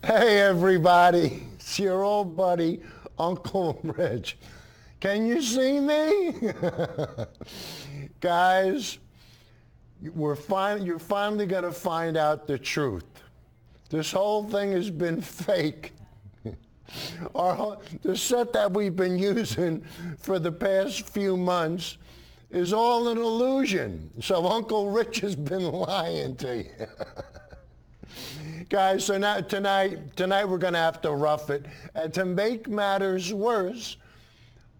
Hey everybody, it's your old buddy, Uncle Rich. Can you see me? Guys, you're finally going to find out the truth. This whole thing has been fake. The set that we've been using for the past few months is all an illusion. So Uncle Rich has been lying to you. Guys, so now tonight we're going to have to rough it. And to make matters worse,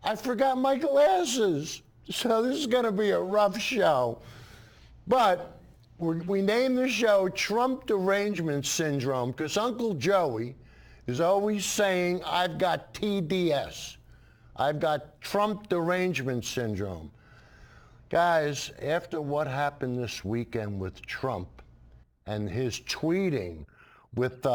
I forgot my glasses. So this is going to be a rough show. But we named the show Trump Derangement Syndrome because Uncle Joey is always saying, I've got T.D.S. I've got Trump Derangement Syndrome. Guys, after what happened this weekend with Trump and his tweeting with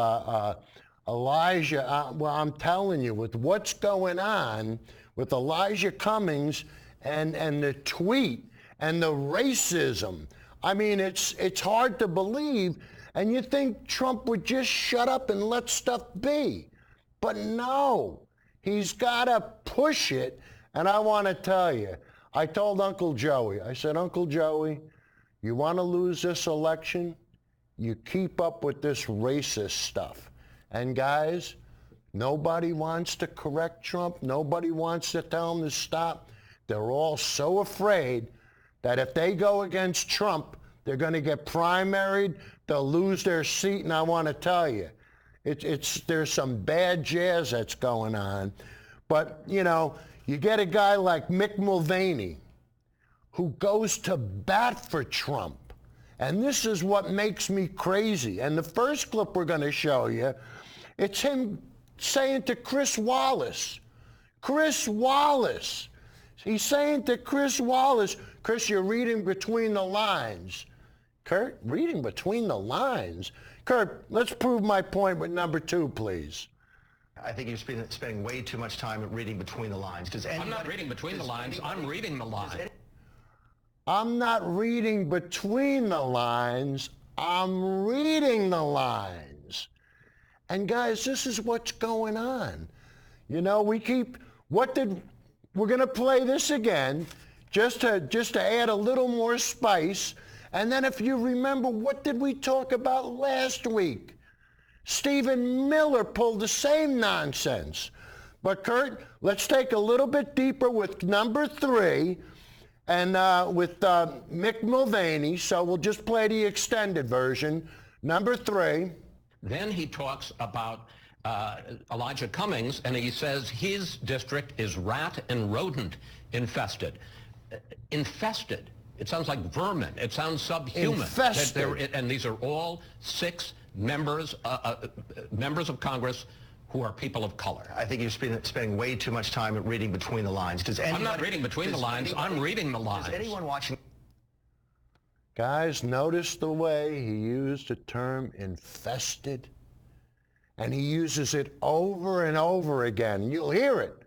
Elijah, well, I'm telling you, with what's going on with Elijah Cummings and the tweet and the racism, I mean, it's hard to believe, and you think Trump would just shut up and let stuff be. But no, he's got to push it, and I want to tell you, I told Uncle Joey, I said, Uncle Joey, you want to lose this election? You keep up with this racist stuff. And guys, nobody wants to correct Trump. Nobody wants to tell him to stop. They're all so afraid that if they go against Trump, they're going to get primaried, they'll lose their seat, and I want to tell you, there's some bad jazz that's going on. But, you know, you get a guy like Mick Mulvaney who goes to bat for Trump. And this is what makes me crazy. And the first clip we're going to show you, it's him saying to Chris Wallace, he's saying to Chris Wallace, Chris, you're reading between the lines. Kurt, reading between the lines? Kurt, let's prove my point with number 2, please. I think you're spending way too much time reading between the lines. I'm not reading between the lines, I'm reading the line. I'm not reading between the lines, I'm reading the lines. And guys, this is what's going on. You know, we're going to play this again just to add a little more spice. And then if you remember, what did we talk about last week? Stephen Miller pulled the same nonsense. But Kurt, let's take a little bit deeper with number 3 and with Mick Mulvaney. So we'll just play the extended version. Number 3. Then he talks about Elijah Cummings, and he says his district is rat and rodent infested. Infested. It sounds like vermin. It sounds subhuman. Infested. And these are all 6 members of Congress who are people of color. I think you're spending way too much time reading between the lines. I'm not reading between the lines. I'm reading the lines. Is anyone watching? Guys, notice the way he used the term infested? And he uses it over and over again. You'll hear it.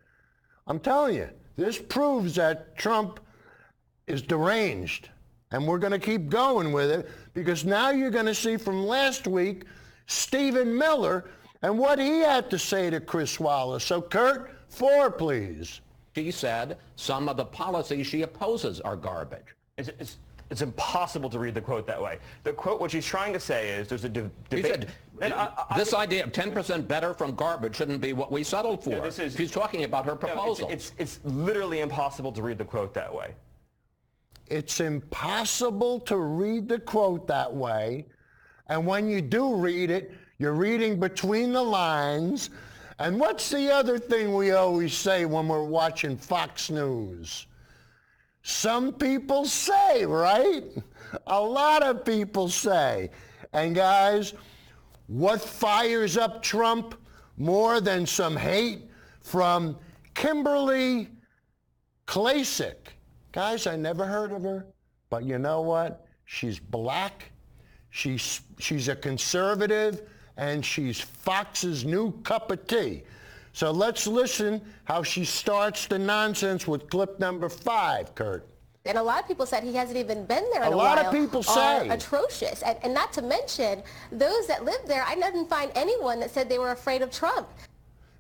I'm telling you, this proves that Trump is deranged. And we're going to keep going with it because now you're going to see from last week Stephen Miller and what he had to say to Chris Wallace. So Kurt, 4, please. She said some of the policies she opposes are garbage. It's impossible to read the quote that way. The quote, what she's trying to say is there's a debate. This idea of 10% better from garbage shouldn't be what we settled for. No, she's talking about her proposal. No, it's literally impossible to read the quote that way. It's impossible to read the quote that way. And when you do read it, you're reading between the lines. And what's the other thing we always say when we're watching Fox News? Some people say, right? A lot of people say. And guys, what fires up Trump more than some hate from Kimberly Klacik? Guys, I never heard of her, but you know what? She's black, she's a conservative, and she's Fox's new cup of tea. So let's listen how she starts the nonsense with clip number 5, Kurt. And a lot of people said he hasn't even been there in a lot while. of people are say. atrocious. And not to mention, those that lived there, I didn't find anyone that said they were afraid of Trump.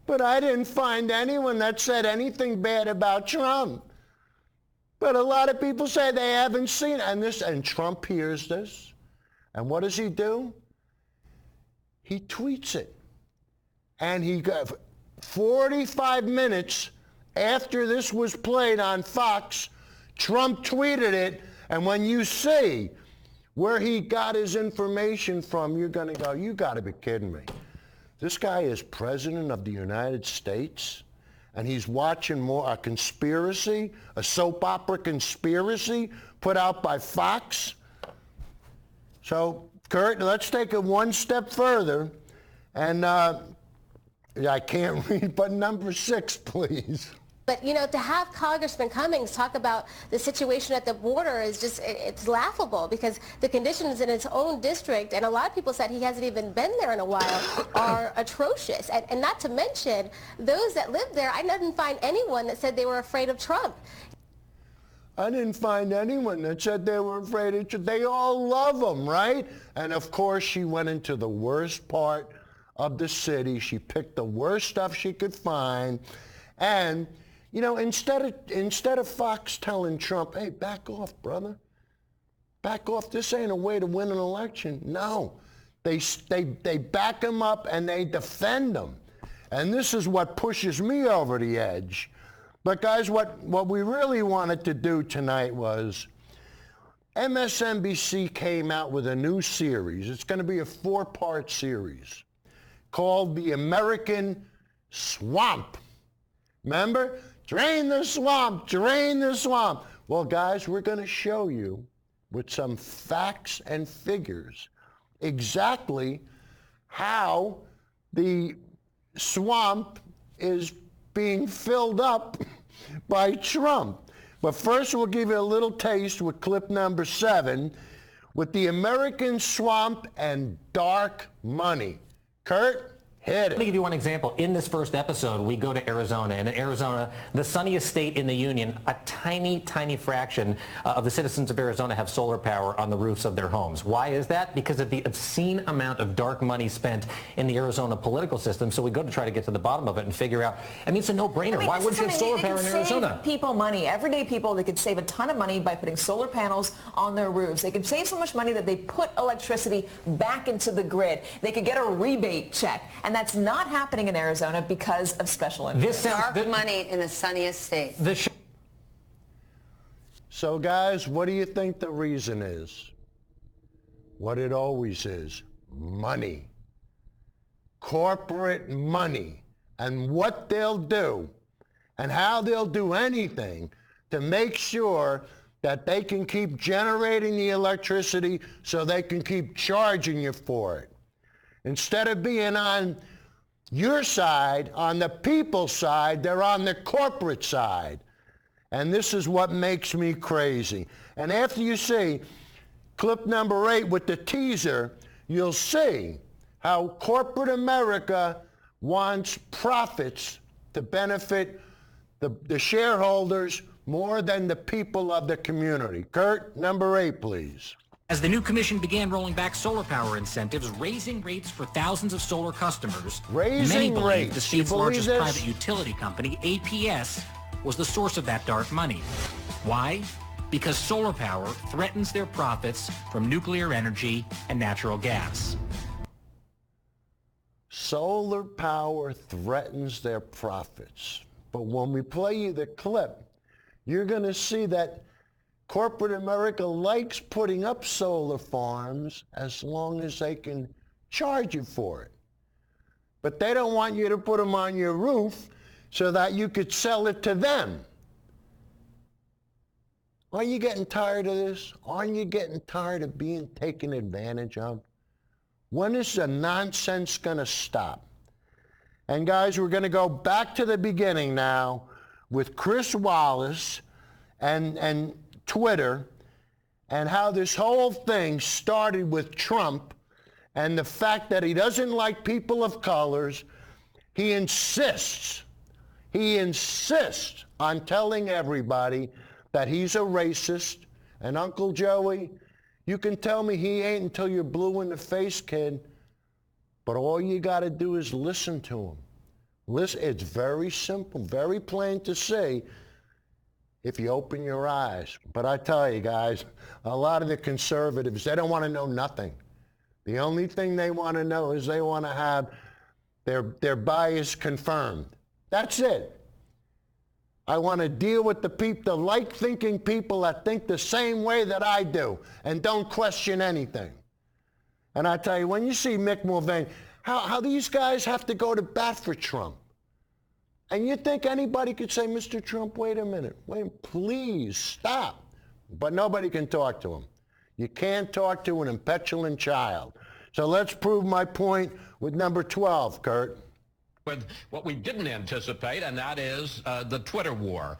But I didn't find anyone that said anything bad about Trump. But a lot of people say they haven't seen it. And Trump hears this. And what does he do? He tweets it. And he got 45 minutes after this was played on Fox, Trump tweeted it. And when you see where he got his information from, you're going to go, you got to be kidding me. This guy is president of the United States, and he's watching a conspiracy, a soap opera conspiracy put out by Fox. So, Kurt, let's take it one step further. And I can't read, but number 6, please. But, you know, to have Congressman Cummings talk about the situation at the border is just, it's laughable because the conditions in its own district, and a lot of people said he hasn't even been there in a while, are atrocious. And not to mention, those that lived there, I didn't find anyone that said they were afraid of Trump. I didn't find anyone that said they were afraid of Trump. They all love him, right? And of course, she went into the worst part of the city. She picked the worst stuff she could find. And you know, instead of Fox telling Trump, hey, back off, brother. Back off. This ain't a way to win an election. No. They back him up and they defend him. And this is what pushes me over the edge. But guys, what we really wanted to do tonight was MSNBC came out with a new series. It's going to be a 4-part series called The American Swamp. Remember? Drain the swamp, drain the swamp. Well, guys, we're going to show you with some facts and figures exactly how the swamp is being filled up by Trump. But first, we'll give you a little taste with clip number 7 with the American swamp and dark money. Kurt? Let me give you one example. In this first episode, we go to Arizona. And in Arizona, the sunniest state in the union, a tiny, tiny fraction of the citizens of Arizona have solar power on the roofs of their homes. Why is that? Because of the obscene amount of dark money spent in the Arizona political system. So we go to try to get to the bottom of it and figure out, I mean, it's a no-brainer. Why wouldn't you have solar power in Arizona? Save people money, everyday people, they could save a ton of money by putting solar panels on their roofs. They could save so much money that they put electricity back into the grid. They could get a rebate check. And that's not happening in Arizona because of special interests. Dark money in the sunniest state. So guys, what do you think the reason is? What it always is, money. Corporate money. And what they'll do and how they'll do anything to make sure that they can keep generating the electricity so they can keep charging you for it. Instead of being on your side, on the people's side, they're on the corporate side. And this is what makes me crazy. And after you see clip number 8 with the teaser, you'll see how corporate America wants profits to benefit the shareholders more than the people of the community. Kurt, number 8, please. As the new commission began rolling back solar power incentives, raising rates for thousands of solar customers, many believe the state's largest private utility company, APS, was the source of that dark money. Why? Because solar power threatens their profits from nuclear energy and natural gas. Solar power threatens their profits. But when we play you the clip, you're going to see that corporate America likes putting up solar farms as long as they can charge you for it. But they don't want you to put them on your roof so that you could sell it to them. Are you getting tired of this? Aren't you getting tired of being taken advantage of? When is the nonsense going to stop? And guys, we're going to go back to the beginning now with Chris Wallace and Twitter, and how this whole thing started with Trump and the fact that he doesn't like people of colors. He insists on telling everybody that he's a racist. And Uncle Joey, you can tell me he ain't until you're blue in the face, kid. But all you got to do is listen to him. Listen, it's very simple, very plain to see if you open your eyes. But I tell you guys, a lot of the conservatives, they don't want to know nothing. The only thing they want to know is they want to have their bias confirmed. That's it. I want to deal with the like-thinking people that think the same way that I do and don't question anything. And I tell you, when you see Mick Mulvaney, how these guys have to go to bat for Trump. And you think anybody could say, Mr. Trump, wait a minute, please stop. But nobody can talk to him. You can't talk to an impetulant child. So let's prove my point with number 12, Kurt. With what we didn't anticipate, and that is the Twitter war.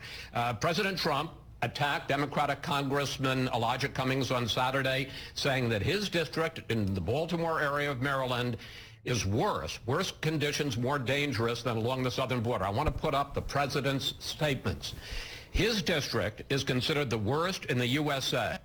President Trump attacked Democratic Congressman Elijah Cummings on Saturday, saying that his district in the Baltimore area of Maryland is worse conditions, more dangerous than along the southern border. I want to put up the president's statements. His district is considered the worst in the USA.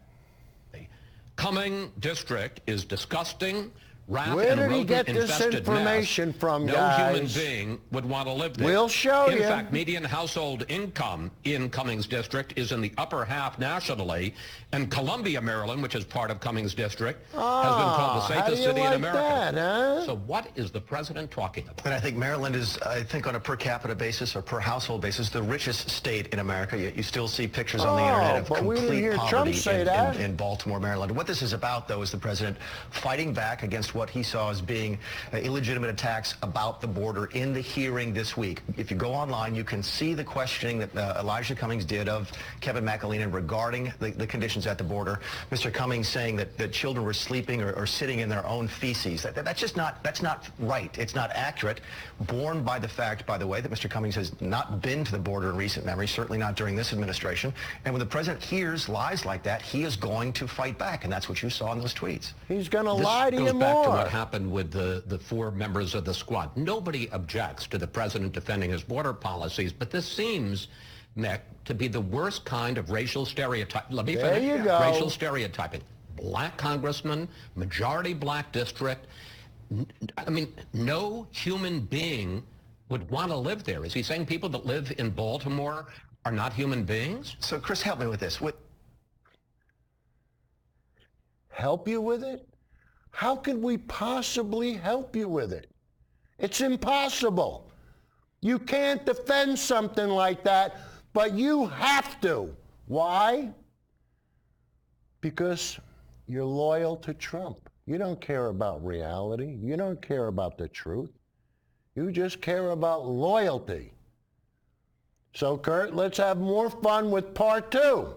Cummings district is disgusting. Where did he get this information from, guys? No human being would want to live there. We'll show you. In fact, median household income in Cummings district is in the upper half nationally, and Columbia, Maryland, which is part of Cummings district, has been called the safest city in America. That, huh? So what is the president talking about? And I think Maryland is, I think on a per capita basis or per household basis, the richest state in America. You still see pictures on the internet of complete poverty in Baltimore, Maryland. What this is about, though, is the president fighting back against what he saw as being illegitimate attacks about the border in the hearing this week. If you go online, you can see the questioning that Elijah Cummings did of Kevin McAleenan regarding the conditions at the border. Mr. Cummings saying that children were sleeping or sitting in their own feces. That's just that's not right. It's not accurate. Borne by the fact, by the way, that Mr. Cummings has not been to the border in recent memory, certainly not during this administration. And when the president hears lies like that, he is going to fight back, and that's what you saw in those tweets. He's going to lie to you more. more. To what happened with the 4 members of the squad. Nobody objects to the president defending his border policies, but this seems, Mick, to be the worst kind of racial stereotype. Let me finish. There you go. Racial stereotyping. Black congressman, majority black district. I mean, no human being would want to live there. Is he saying people that live in Baltimore are not human beings? So, Chris, help me with this. Help you with it? How could we possibly help you with it? It's impossible. You can't defend something like that, but you have to. Why? Because you're loyal to Trump. You don't care about reality. You don't care about the truth. You just care about loyalty. So, Kurt, let's have more fun with part 2.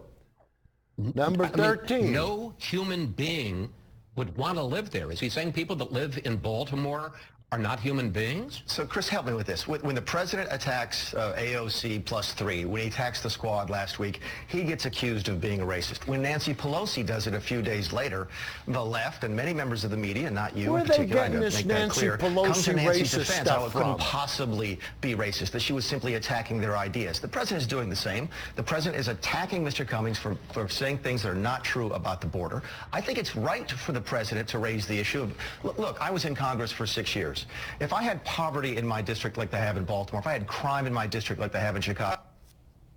Number 13. No human being would want to live there. Is he saying people that live in Baltimore are not human beings? So, Chris, help me with this. When the president attacks AOC +3, when he attacks the squad last week, he gets accused of being a racist. When Nancy Pelosi does it a few days later, the left and many members of the media, not you in particular, I make that clear, come to Nancy's defense. How it couldn't possibly be racist, that she was simply attacking their ideas. The president is doing the same. The president is attacking Mr. Cummings for saying things that are not true about the border. I think it's right for the president to raise the issue of, look, I was in Congress for 6 years. If I had poverty in my district like they have in Baltimore, if I had crime in my district like they have in Chicago,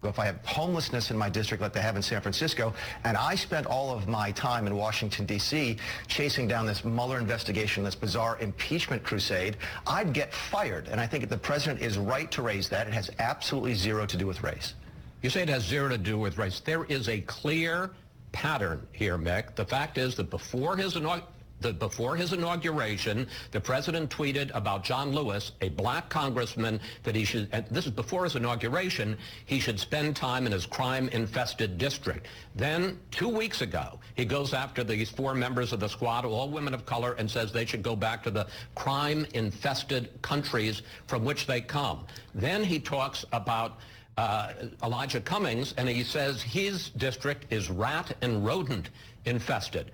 if I have homelessness in my district like they have in San Francisco, and I spent all of my time in Washington, D.C. chasing down this Mueller investigation, this bizarre impeachment crusade, I'd get fired. And I think the president is right to raise that. It has absolutely zero to do with race. You say it has zero to do with race. There is a clear pattern here, Mick. The fact is that before his inauguration, the president tweeted about John Lewis, a black congressman, that he should, and this is before his inauguration, he should spend time in his crime-infested district. Then, 2 weeks ago, he goes after these 4 members of the squad, all women of color, and says they should go back to the crime-infested countries from which they come. Then he talks about Elijah Cummings, and he says his district is rat and rodent infested.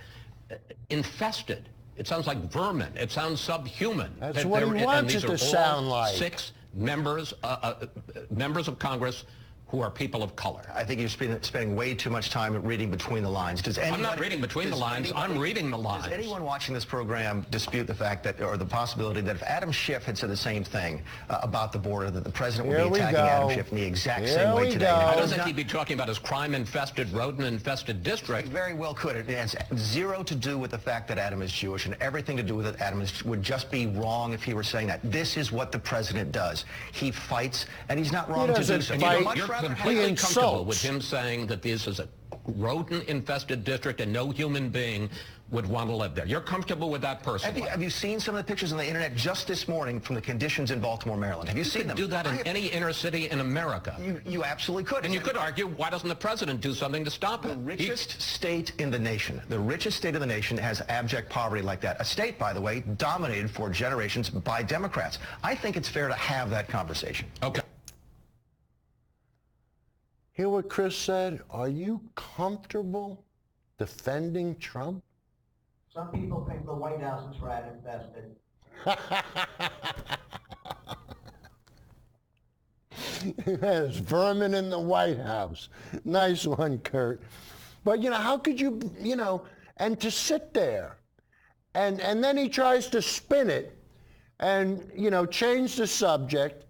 Infested. It sounds like vermin. It sounds subhuman. That's what he wants it to sound like. 6 members of Congress who are people of color. I think you're spending way too much time reading between the lines. I'm not reading between the lines. I'm reading the lines. Does anyone watching this program dispute the fact that, or the possibility that if Adam Schiff had said the same thing about the border, that the president would be attacking Adam Schiff in the exact same way today? I don't think he'd be talking about his crime-infested, rodent-infested district. He very well could. It has zero to do with the fact that Adam is Jewish, and everything to do with it. Adam would just be wrong if he were saying that. This is what the president does. He fights, and he's not wrong to do so. You're completely comfortable with him saying that this is a rodent-infested district and no human being would want to live there. You're comfortable with that personally? Have you seen some of the pictures on the internet just this morning from the conditions in Baltimore, Maryland? Have you seen them? You could do that in any inner city in America. You absolutely could. And you could argue, why doesn't the president do something to stop it? The richest state in the nation, has abject poverty like that. A state, by the way, dominated for generations by Democrats. I think it's fair to have that conversation. Okay. Hear what Chris said? Are you comfortable defending Trump? Some people think the White House is rat infested. There's vermin in the White House. Nice one, Kurt. But, how could you, and to sit there, and then he tries to spin it and, change the subject.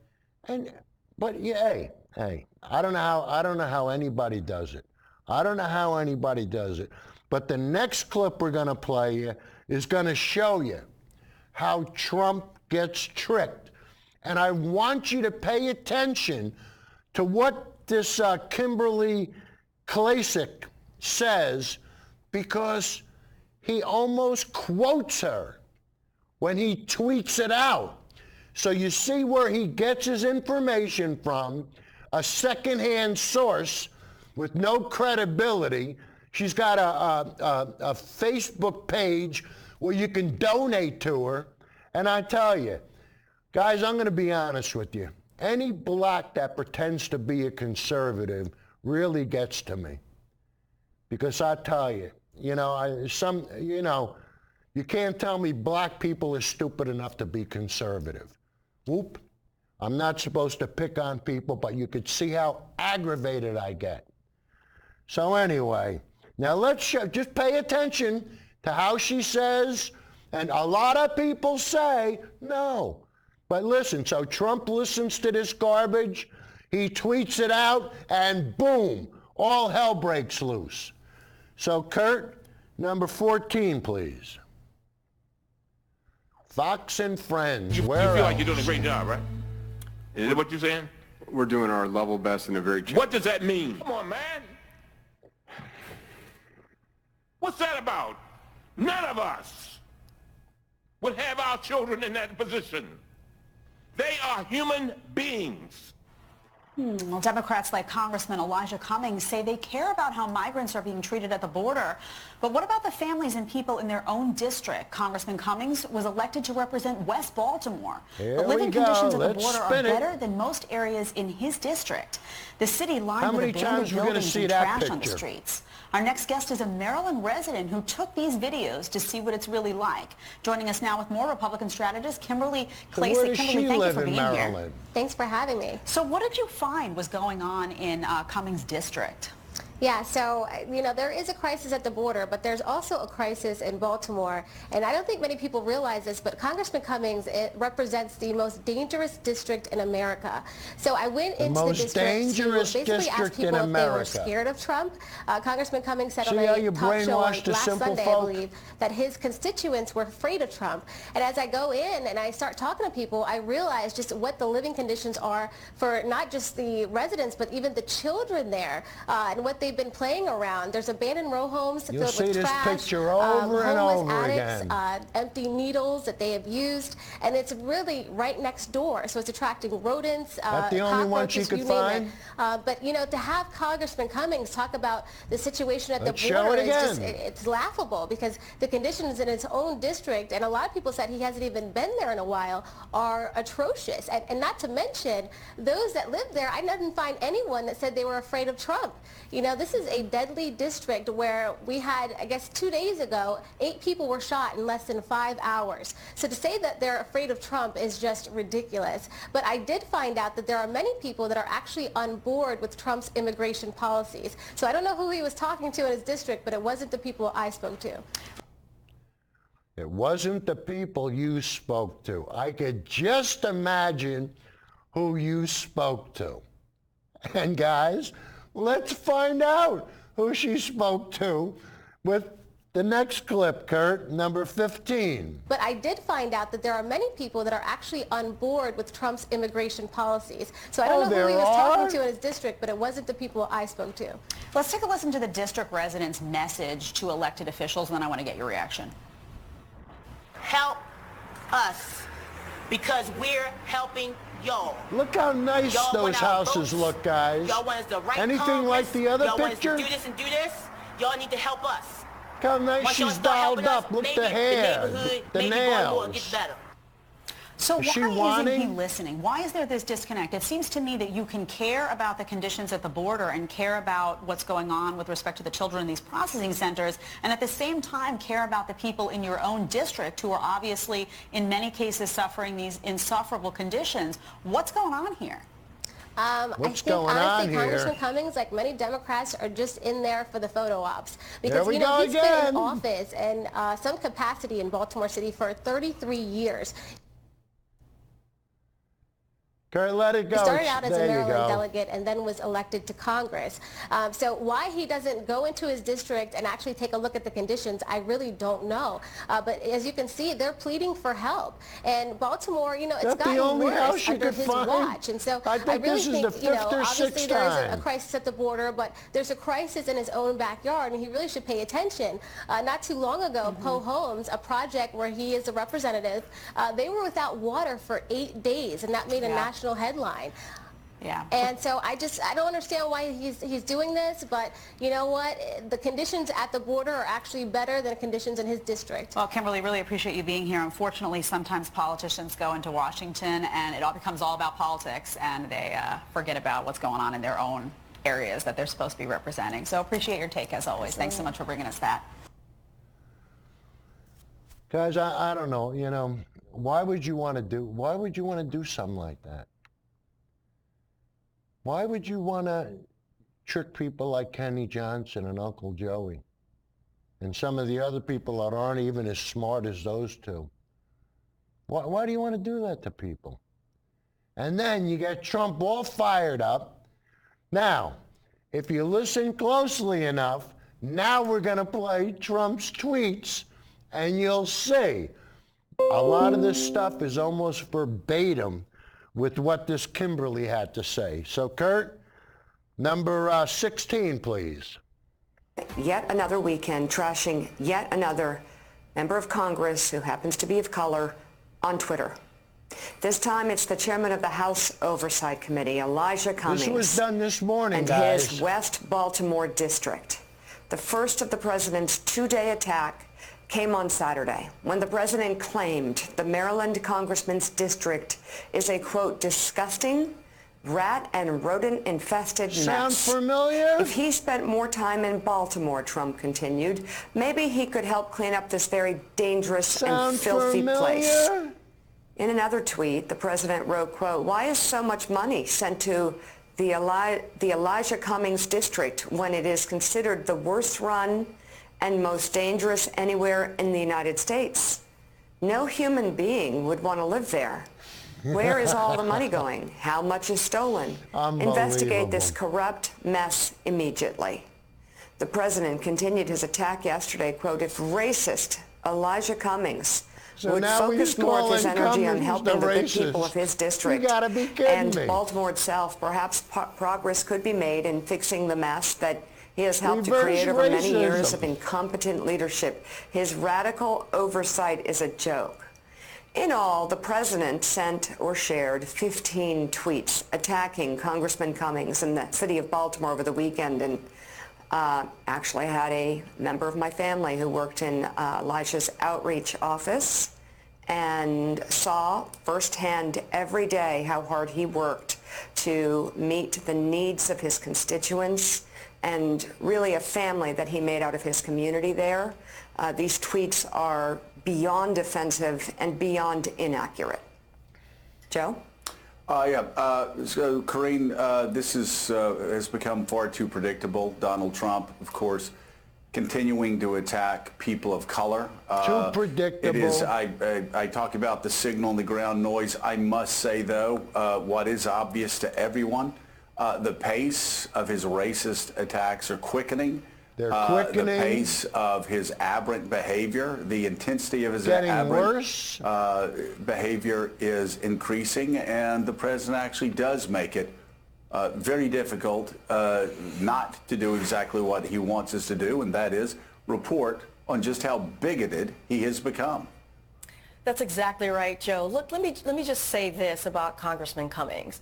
But hey, I don't know how anybody does it. But the next clip we're going to play is going to show you how Trump gets tricked. And I want you to pay attention to what this Kimberly Klacik says, because he almost quotes her when he tweets it out. So you see where he gets his information from, a secondhand source with no credibility. She's got a Facebook page where you can donate to her. And I tell you, guys, I'm going to be honest with you. Any black that pretends to be a conservative really gets to me. Because I tell you, you can't tell me black people are stupid enough to be conservative. Whoop. I'm not supposed to pick on people, but you could see how aggravated I get. So anyway, now just pay attention to how she says, and a lot of people say no. But listen, so Trump listens to this garbage, he tweets it out, and boom, all hell breaks loose. So Kurt, number 14, please. Fox and Friends. You feel like you're doing a great job, right? Is that what you're saying? We're doing our level best in a very... What does that mean? Come on, man. What's that about? None of us would have our children in that position. They are human beings. Well, Democrats like Congressman Elijah Cummings say they care about how migrants are being treated at the border. But what about the families and people in their own district? Congressman Cummings was elected to represent West Baltimore. The living conditions at the border are better than most areas in his district. The city lined with abandoned buildings and trash on the streets. Our next guest is a Maryland resident who took these videos to see what it's really like. Joining us now with more Republican strategist Kimberly Klacik. Kimberly, thank you for being here. Thanks for having me. So what did you find was going on in Cummings' district? Yeah, so, there is a crisis at the border, but there's also a crisis in Baltimore. And I don't think many people realize this, but Congressman Cummings represents the most dangerous district in America. So I went into the district to basically ask people if they were scared of Trump. Congressman Cummings said on a talk show last Sunday, I believe, that his constituents were afraid of Trump. And as I go in and I start talking to people, I realize just what the living conditions are for not just the residents, but even the children there, and what they've been playing around. There's abandoned row homes filled with trash, this picture over and over addicts, again. Empty needles that they have used, and it's really right next door. So it's attracting rodents, That's the only one she could find. But to have Congressman Cummings talk about the situation at the border is just it's laughable, because the conditions in his own district, and a lot of people said he hasn't even been there in a while, are atrocious. And not to mention those that live there. I didn't find anyone that said they were afraid of Trump. This is a deadly district where we had, I guess 2 days ago, 8 people were shot in less than in 5 hours. So to say that they're afraid of Trump is just ridiculous. But I did find out that there are many people that are actually on board with Trump's immigration policies. So I don't know who he was talking to in his district, but it wasn't the people I spoke to. It wasn't the people you spoke to. I could just imagine who you spoke to. And guys, let's find out who she spoke to with the next clip, Kurt, number 15. But I did find out that there are many people that are actually on board with Trump's immigration policies. So I don't know who he was talking to in his district, but it wasn't the people I spoke to. Let's take a listen to the district residents' message to elected officials, and then I want to get your reaction. Help us, because we're helping y'all. Look how nice those houses look, guys. Y'all want us to write Anything Congress, like the other y'all picture? Want us to do this and do this. Y'all need to help us. Look how nice she's dialed up. Look the hair, the nails. Gets better. So Is she why wanting? isn't he listening? Why is there this disconnect? It seems to me that you can care about the conditions at the border and care about what's going on with respect to the children in these processing centers, and at the same time care about the people in your own district who are obviously, in many cases, suffering these insufferable conditions. What's going on here? What's I think, going honestly, on here? Congressman Cummings, like many Democrats, are just in there for the photo ops. Because, There we you know, go he's been in again. office and some capacity in Baltimore City for 33 years. Kurt, let it go. He started out as a There you Maryland go. delegate and then was elected to Congress. So why he doesn't go into his district and actually take a look at the conditions, I really don't know. But as you can see, they're pleading for help. And Baltimore, you know, it's gotten worse under his watch. And so I really this is think, the you know, fifth or obviously sixth there's time. a crisis at the border, but there's a crisis in his own backyard, and he really should pay attention. Not too long ago, Poe Homes, a project where he is a representative, they were without water for 8 days, and that made a national headline. Yeah. And so I don't understand why he's doing this, but you know what? The conditions at the border are actually better than conditions in his district. Well, Kimberly, really appreciate you being here. Unfortunately, sometimes politicians go into Washington and it all becomes all about politics, and they forget about what's going on in their own areas that they're supposed to be representing. So appreciate your take as always. Thanks so much for bringing us that. Guys, I don't know, you know, why would you want to do something like that? Why would you want to trick people like Kenny Johnson and Uncle Joey and some of the other people that aren't even as smart as those two? Why do you want to do that to people? And then you get Trump all fired up. Now, if you listen closely enough, now we're going to play Trump's tweets, and you'll see a lot of this stuff is almost verbatim with what this Kimberly had to say. So, Kurt, number 16, please. Yet another weekend trashing yet another member of Congress who happens to be of color on Twitter. This time it's the chairman of the House Oversight Committee, Elijah Cummings. This was done this morning, and guys. his West Baltimore district. The first of the president's two-day attack came on Saturday when the president claimed the Maryland congressman's district is a, quote, disgusting, rat and rodent-infested mess. Sound familiar? If he spent more time in Baltimore, Trump continued, maybe he could help clean up this very dangerous and filthy place. In another tweet, the president wrote, quote, why is so much money sent to the Elijah Cummings district when it is considered the worst run and most dangerous anywhere in the United States? No human being would want to live there. Where is all the money going? How much is stolen? Investigate this corrupt mess immediately. The president continued his attack yesterday, quote, if racist Elijah Cummings would focus more of his energy on helping the good people of his district and Baltimore itself, perhaps progress could be made in fixing the mess that he has helped to create over many years of incompetent leadership. His radical oversight is a joke. In all, the president sent or shared 15 tweets attacking Congressman Cummings in the city of Baltimore over the weekend, and actually had a member of my family who worked in Elijah's outreach office and saw firsthand every day how hard he worked to meet the needs of his constituents and really a family that he made out of his community there. These tweets are beyond offensive and beyond inaccurate. Joe? So, Corinne, this has become far too predictable. Donald Trump, of course, continuing to attack people of color. Too predictable. It is. I talk about the signal on the ground noise. I must say, though, what is obvious to everyone, the pace of his racist attacks are quickening. They're quickening. The pace of his aberrant behavior, the intensity of his getting worse. Behavior is increasing, and the president actually does make it very difficult not to do exactly what he wants us to do, and that is report on just how bigoted he has become. That's exactly right, Joe. Look, let me just say this about Congressman Cummings.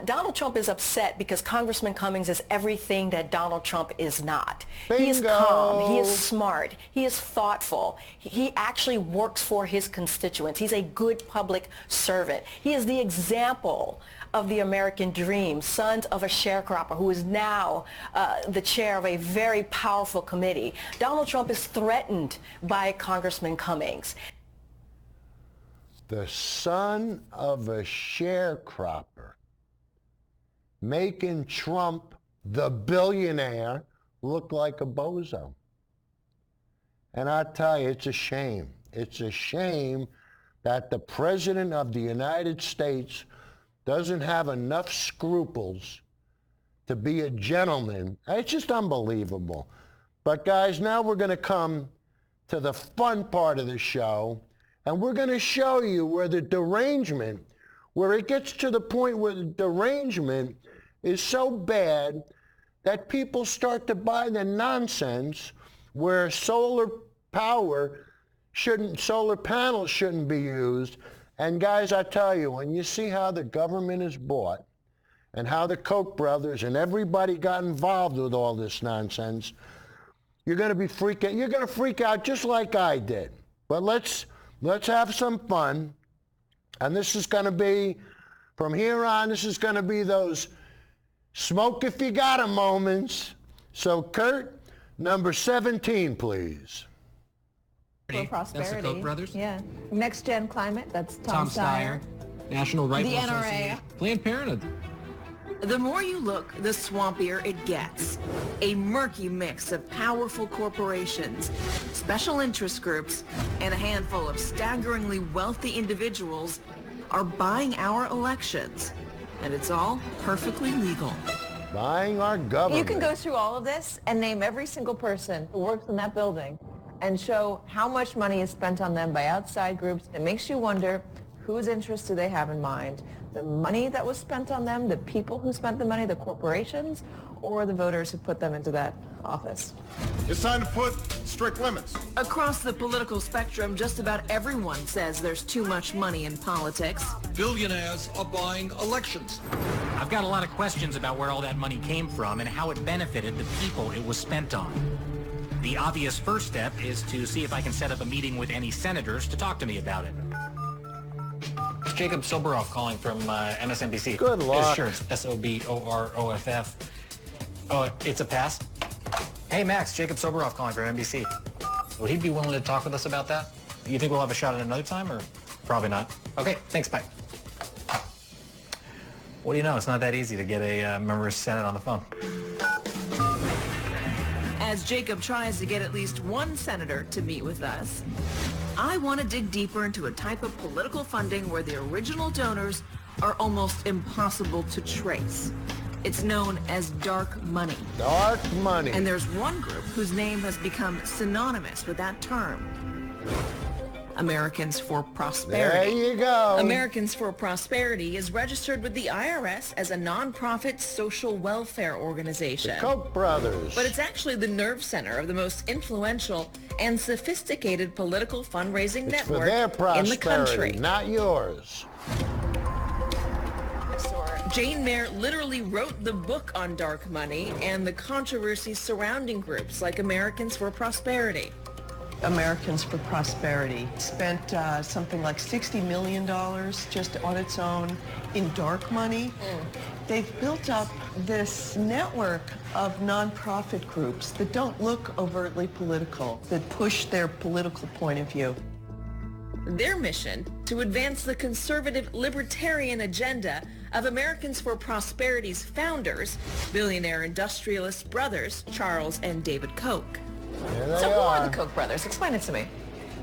Donald Trump is upset because Congressman Cummings is everything that Donald Trump is not. Bingo. He is calm. He is smart. He is thoughtful. He actually works for his constituents. He's a good public servant. He is the example of the American dream, sons of a sharecropper who is now the chair of a very powerful committee. Donald Trump is threatened by Congressman Cummings. The son of a sharecropper, making Trump, the billionaire, look like a bozo. And I tell you, it's a shame. It's a shame that the President of the United States doesn't have enough scruples to be a gentleman. It's just unbelievable. But guys, now we're going to come to the fun part of the show. And we're going to show you where the derangement, where it gets to the point where the derangement is so bad that people start to buy the nonsense where solar panels shouldn't be used. And guys, I tell you, when you see how the government is bought and how the Koch brothers and everybody got involved with all this nonsense, you're going to be freaking, you're going to freak out just like I did. But let's have some fun, and this is going to be, from here on, this is going to be those smoke if you got 'em moments. So, Kurt, number 17, please. For prosperity. That's the Koch brothers? Yeah. Next Gen Climate, that's Tom Steyer. National Rifle The NRA. Association. Planned Parenthood. The more you look, the swampier it gets. A murky mix of powerful corporations, special interest groups, and a handful of staggeringly wealthy individuals are buying our elections. And it's all perfectly legal. Buying our government. You can go through all of this and name every single person who works in that building and show how much money is spent on them by outside groups. It makes you wonder, whose interests do they have in mind? The money that was spent on them, the people who spent the money, the corporations, or the voters who put them into that office? It's time to put strict limits. Across the political spectrum, just about everyone says there's too much money in politics. Billionaires are buying elections. I've got a lot of questions about where all that money came from and how it benefited the people it was spent on. The obvious first step is to see if I can set up a meeting with any senators to talk to me about it. It's Jacob Soboroff calling from MSNBC. Good luck. Sure, it's S-O-B-O-R-O-F-F. Oh, it's a pass? Hey, Max, Jacob Soboroff calling from NBC. Would he be willing to talk with us about that? You think we'll have a shot at another time, or probably not? Okay, thanks, bye. What do you know? It's not that easy to get a member of Senate on the phone. As Jacob tries to get at least one senator to meet with us, I want to dig deeper into a type of political funding where the original donors are almost impossible to trace. It's known as dark money. Dark money. And there's one group whose name has become synonymous with that term. Americans for Prosperity. There you go. Americans for Prosperity is registered with the IRS as a nonprofit social welfare organization. The Koch brothers. But it's actually the nerve center of the most influential and sophisticated political fundraising It's network for their in the country. prosperity, not yours. Jane Mayer literally wrote the book on dark money and the controversies surrounding groups like Americans for Prosperity. Americans for Prosperity spent something like $60 million just on its own in dark money. They've built up this network of nonprofit groups that don't look overtly political, that push their political point of view. Their mission, to advance the conservative libertarian agenda of Americans for Prosperity's founders, billionaire industrialist brothers Charles and David Koch. So who are the Koch brothers? Explain it to me.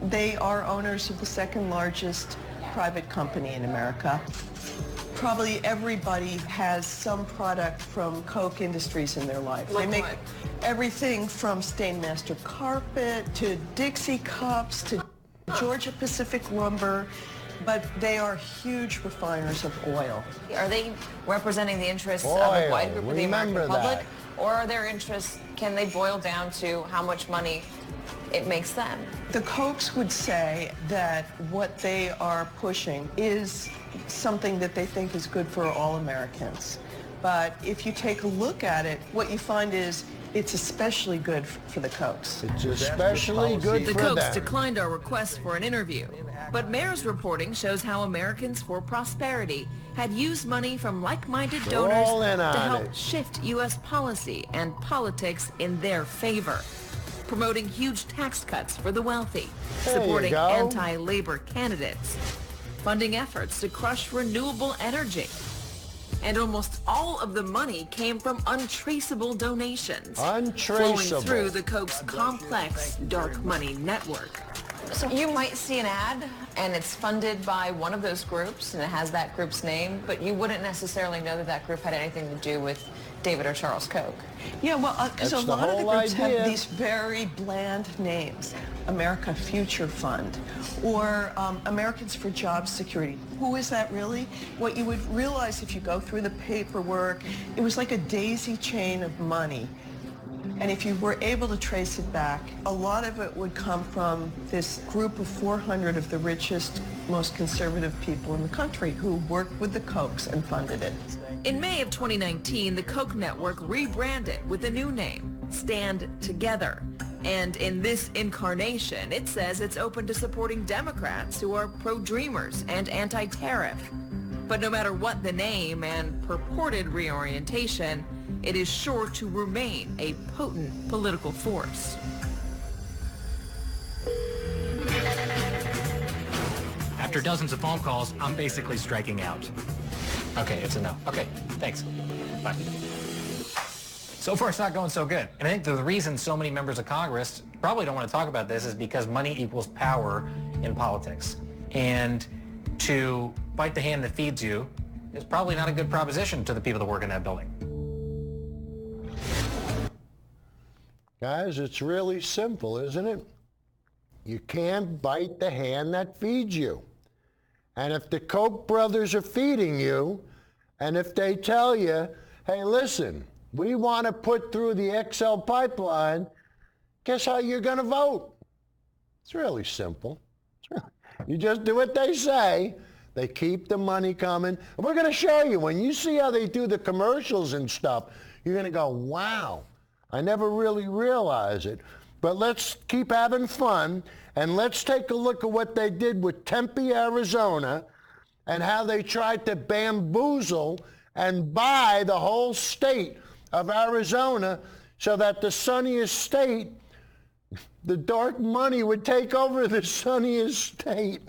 They are owners of the second largest private company in America. Probably everybody has some product from Koch Industries in their life. Like they make what? everything from Stainmaster carpet to Dixie cups to Georgia Pacific lumber, but they are huge refiners of oil. Are they representing the interests of Oil, a wide group of the American remember public? that. Or are their interests, can they boil down to how much money it makes them? The Kochs would say that what they are pushing is something that they think is good for all Americans. But if you take a look at it, what you find is it's especially good for the Kochs. It's especially good The for Kochs them. declined our request for an interview, but Mayor's reporting shows how Americans for Prosperity had used money from like-minded They're donors all in to on help it. shift U.S. policy and politics in their favor, promoting huge tax cuts for the wealthy, There you supporting go. anti-labor candidates, funding efforts to crush renewable energy. And almost all of the money came from untraceable donations, flowing Untraceable. through the Koch's complex dark money network. So you might see an ad and it's funded by one of those groups and it has that group's name, but you wouldn't necessarily know that that group had anything to do with David or Charles Koch. Yeah, well, because a That's the lot of the whole groups idea. have these very bland names. America Future Fund or Americans for Job Security. Who is that really? What you would realize if you go through the paperwork, it was like a daisy chain of money. And if you were able to trace it back, a lot of it would come from this group of 400 of the richest, most conservative people in the country who worked with the Kochs and funded it. In May of 2019, the Koch network rebranded with a new name, Stand Together. And in this incarnation, it says it's open to supporting Democrats who are pro-dreamers and anti-tariff. But no matter what the name and purported reorientation, it is sure to remain a potent political force. After dozens of phone calls, I'm basically striking out. Okay, it's a no. Okay, thanks. Bye. So far, it's not going so good. And I think the reason so many members of Congress probably don't want to talk about this is because money equals power in politics. And to bite the hand that feeds you is probably not a good proposition to the people that work in that building. Guys, it's really simple, isn't it? You can't bite the hand that feeds you. And if the Koch brothers are feeding you, and if they tell you, hey, listen, we want to put through the XL pipeline, guess how you're going to vote? It's really simple. You just do what they say. They keep the money coming. And we're going to show you, when you see how they do the commercials and stuff, you're going to go, wow, I never really realized it. But let's keep having fun, and let's take a look at what they did with Tempe, Arizona, and how they tried to bamboozle and buy the whole state of Arizona so that the sunniest state, the dark money would take over the sunniest state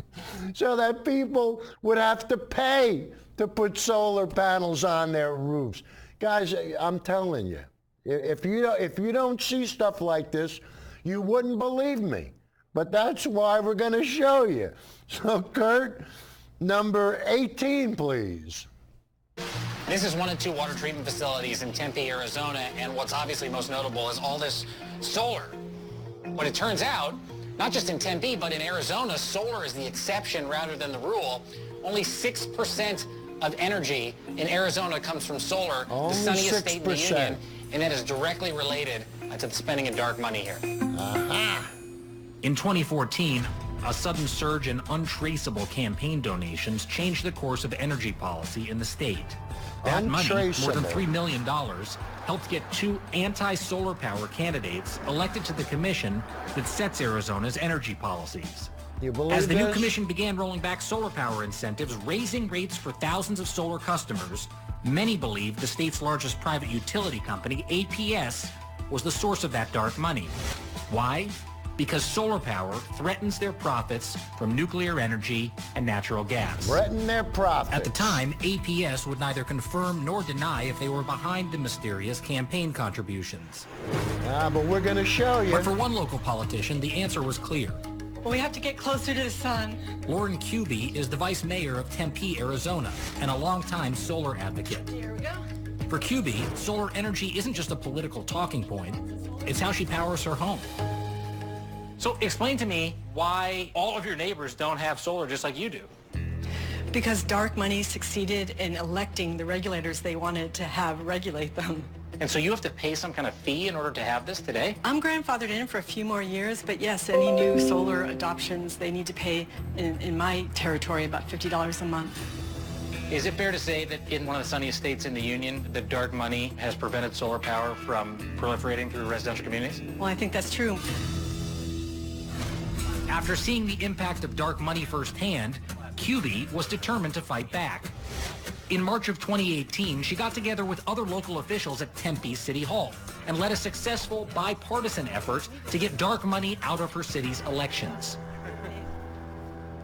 so that people would have to pay to put solar panels on their roofs. Guys, I'm telling you, if you don't see stuff like this, you wouldn't believe me. But that's why we're going to show you. So, Kurt, number 18, please. This is one of two water treatment facilities in Tempe, Arizona, and what's obviously most notable is all this solar. But it turns out, not just in Tempe, but in Arizona, solar is the exception rather than the rule. Only 6% of energy in Arizona comes from solar, Only the sunniest state in the 6%. union, and that is directly related to the spending of dark money here. In 2014, A sudden surge in untraceable campaign donations changed the course of energy policy in the state. That money, more than $3 million, helped get 2 anti-solar power candidates elected to the commission that sets Arizona's energy policies. You believe As the new this? commission began rolling back solar power incentives, raising rates for thousands of solar customers, many believed the state's largest private utility company, APS, was the source of that dark money. Why? Because solar power threatens their profits from nuclear energy and natural gas. Threaten their profits. At the time, APS would neither confirm nor deny if they were behind the mysterious campaign contributions. But we're going to show you. But for one local politician, the answer was clear. Well, we have to get closer to the sun. Lauren Kuby is the vice mayor of Tempe, Arizona, and a longtime solar advocate. Here we go. For Kuby, solar energy isn't just a political talking point. It's how she powers her home. So explain to me why all of your neighbors don't have solar just like you do. Because dark money succeeded in electing the regulators they wanted to have regulate them. And so you have to pay some kind of fee in order to have this today? I'm grandfathered in for a few more years, but yes, any new solar adoptions, they need to pay, in my territory, about $50 a month. Is it fair to say that in one of the sunniest states in the Union, the dark money has prevented solar power from proliferating through residential communities? Well, I think that's true. After seeing the impact of dark money firsthand, Kuby was determined to fight back. In March of 2018, she got together with other local officials at Tempe City Hall and led a successful bipartisan effort to get dark money out of her city's elections.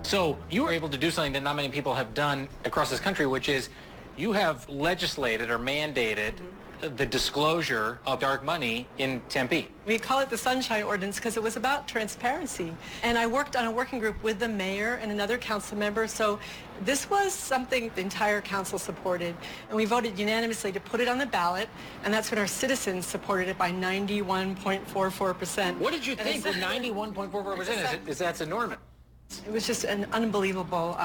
So you were able to do something that not many people have done across this country, which is you have legislated or mandated the disclosure of dark money in Tempe. We call it the Sunshine Ordinance because it was about transparency. And I worked on a working group with the mayor and another council member, so this was something the entire council supported. And we voted unanimously to put it on the ballot, and that's when our citizens supported it by 91.44%. What did you think with 91.44%? That's enormous. It was just an unbelievable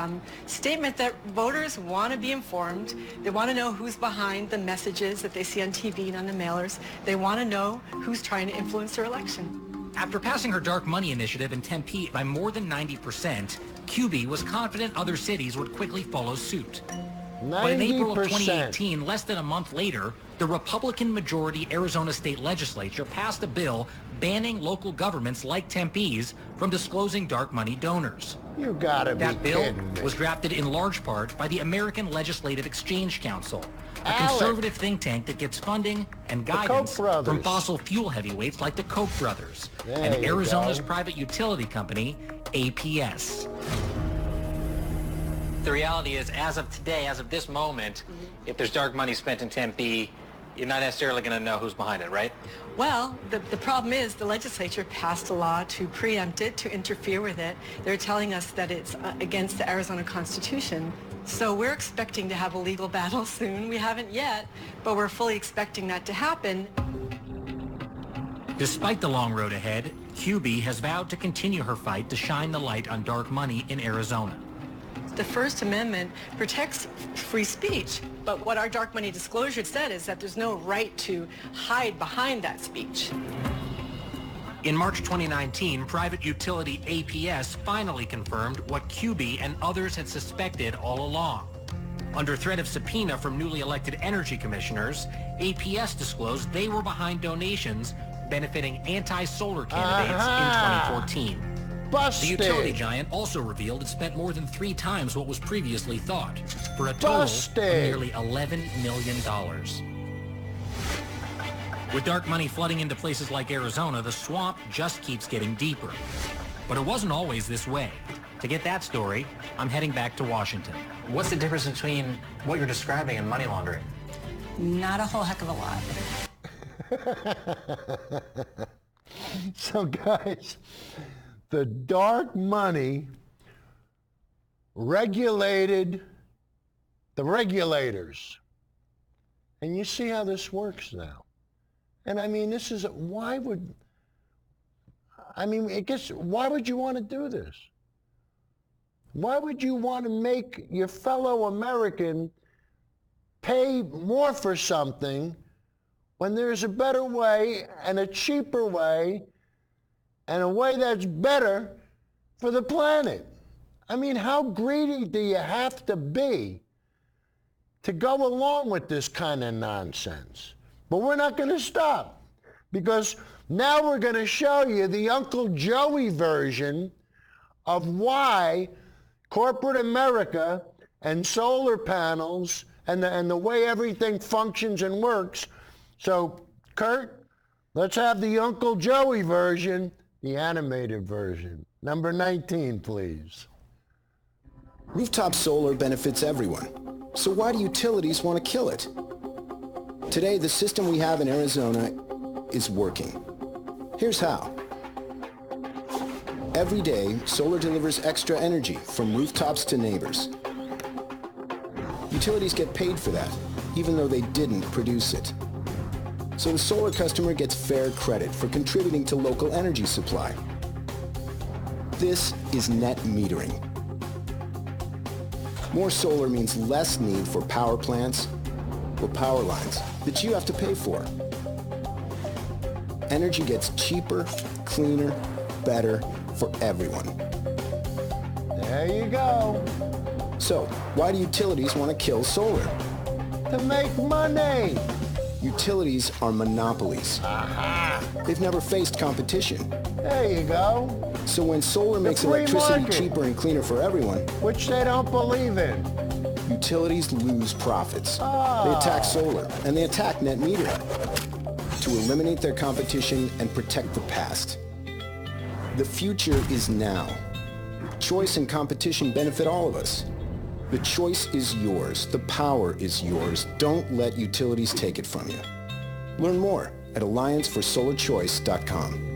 statement that voters want to be informed. They want to know who's behind the messages that they see on TV and on the mailers. They want to know who's trying to influence their election. After passing her dark money initiative in Tempe by more than 90%, Kuby was confident other cities would quickly follow suit. 90%. But in April of 2018, less than a month later, the Republican-majority Arizona state legislature passed a bill banning local governments like Tempe's from disclosing dark money donors. You gotta be That bill kidding me. was drafted in large part by the American Legislative Exchange Council, a conservative think tank that gets funding and guidance from fossil fuel heavyweights like the Koch brothers and There you Arizona's go. private utility company, APS. The reality is, as of today, as of this moment, if there's dark money spent in Tempe, you're not necessarily going to know who's behind it, right? Well, the problem is the legislature passed a law to preempt it, to interfere with it. They're telling us that it's against the Arizona Constitution. So we're expecting to have a legal battle soon. We haven't yet, but we're fully expecting that to happen. Despite the long road ahead, Kuby has vowed to continue her fight to shine the light on dark money in Arizona. The First Amendment protects free speech, but what our dark money disclosure said is that there's no right to hide behind that speech. In March 2019, private utility APS finally confirmed what Kuby and others had suspected all along. Under threat of subpoena from newly elected energy commissioners, APS disclosed they were behind donations benefiting anti-solar candidates in 2014. Busted. The utility giant also revealed it spent more than 3 times what was previously thought, for a total of nearly $11 million. With dark money flooding into places like Arizona, the swamp just keeps getting deeper. But it wasn't always this way. To get that story, I'm heading back to Washington. What's the difference between what you're describing and money laundering? Not a whole heck of a lot. So guys, the dark money regulated the regulators. And you see how this works now. And I mean, this is, why would you want to do this? Why would you want to make your fellow American pay more for something when there's a better way and a cheaper way and a way that's better for the planet. I mean, how greedy do you have to be to go along with this kind of nonsense? But we're not going to stop, because now we're going to show you the Uncle Joey version of why corporate America and solar panels and the way everything functions and works. So, Kurt, let's have the Uncle Joey version, the animated version. Number 19, please. Rooftop solar benefits everyone. So why do utilities want to kill it? Today, the system we have in Arizona is working. Here's how. Every day, solar delivers extra energy from rooftops to neighbors. Utilities get paid for that, even though they didn't produce it. So the solar customer gets fair credit for contributing to local energy supply. This is net metering. More solar means less need for power plants or power lines that you have to pay for. Energy gets cheaper, cleaner, better for everyone. There you go. So, why do utilities want to kill solar? To make money. Utilities are monopolies. Aha. They've never faced competition. There you go. So when solar makes electricity cheaper and cleaner for everyone, which they don't believe in, utilities lose profits. They attack solar, and they attack net metering to eliminate their competition and protect the past. The future is now. Choice and competition benefit all of us. The choice is yours. The power is yours. Don't let utilities take it from you. Learn more at allianceforsolarchoice.com.